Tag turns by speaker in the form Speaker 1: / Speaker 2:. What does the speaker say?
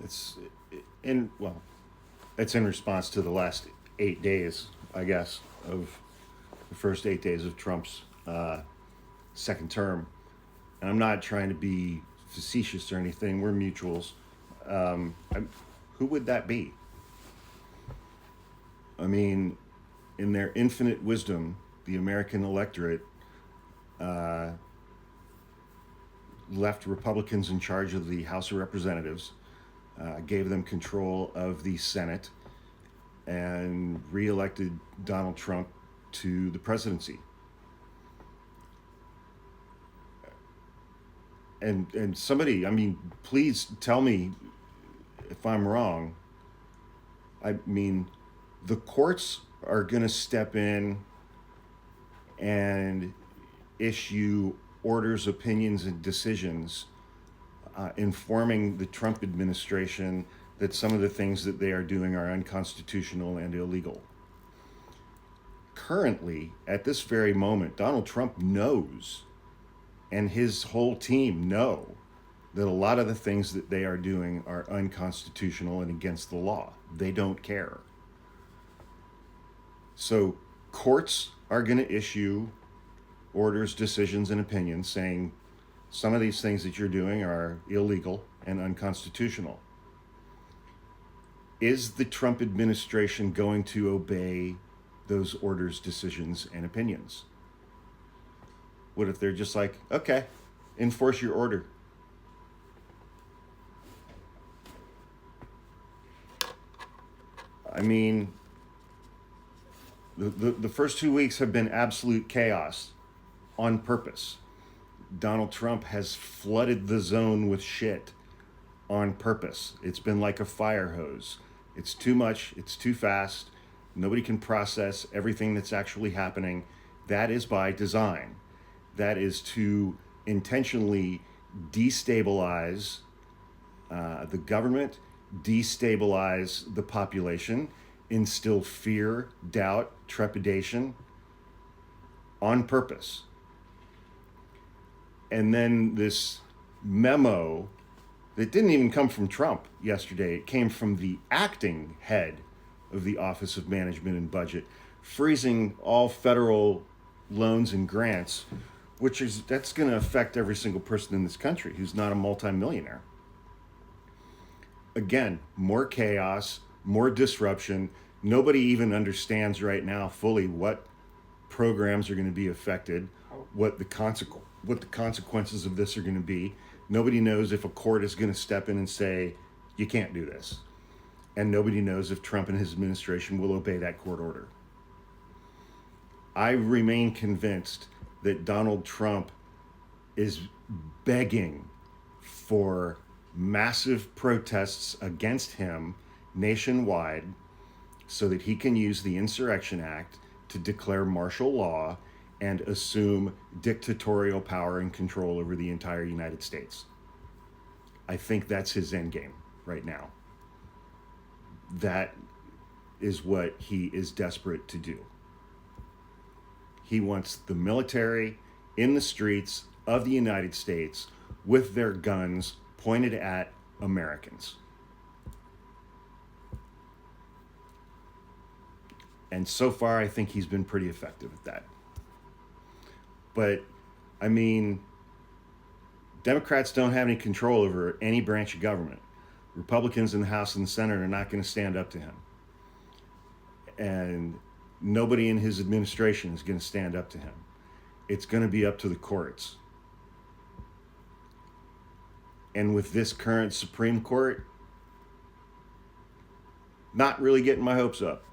Speaker 1: It's in well, it's in response to the last 8 days, I guess, of the first 8 days of Trump's second term. And I'm not trying to be facetious or anything. We're mutuals. Who would that be? I mean, in their infinite wisdom, the American electorate left Republicans in charge of the House of Representatives, gave them control of the Senate, and reelected Donald Trump to the presidency. And somebody, I mean, please tell me if I'm wrong. I mean, the courts are going to step in and issue orders, opinions, and decisions informing the Trump administration that some of the things that they are doing are unconstitutional and illegal. Currently, at this very moment, Donald Trump knows, and his whole team know, that a lot of the things that they are doing are unconstitutional and against the law. They don't care. So courts are going to issue orders, decisions, and opinions saying some of these things that you're doing are illegal and unconstitutional. Is the Trump administration going to obey those orders, decisions, and opinions? What if they're just like, okay, enforce your order? I mean, the first 2 weeks have been absolute chaos on purpose. Donald Trump has flooded the zone with shit on purpose. It's been like a fire hose. It's too much, it's too fast. Nobody can process everything that's actually happening. That is by design. That is to intentionally destabilize the government, destabilize the population, instill fear, doubt, trepidation on purpose. And then this memo that didn't even come from Trump yesterday, it came from the acting head of the Office of Management and Budget, freezing all federal loans and grants, that's going to affect every single person in this country who's not a multimillionaire. Again, more chaos, more disruption. Nobody even understands right now fully what programs are going to be affected, what the consequences of this are going to be. Nobody knows if a court is going to step in and say, you can't do this. And nobody knows if Trump and his administration will obey that court order. I remain convinced that Donald Trump is begging for massive protests against him nationwide so that he can use the Insurrection Act to declare martial law and assume dictatorial power and control over the entire United States. I think that's his end game right now. That is what he is desperate to do. He wants the military in the streets of the United States with their guns pointed at Americans. And so far, I think he's been pretty effective at that. But, I mean, Democrats don't have any control over any branch of government. Republicans in the House and the Senate are not going to stand up to him. And nobody in his administration is going to stand up to him. It's going to be up to the courts. And with this current Supreme Court, not really getting my hopes up.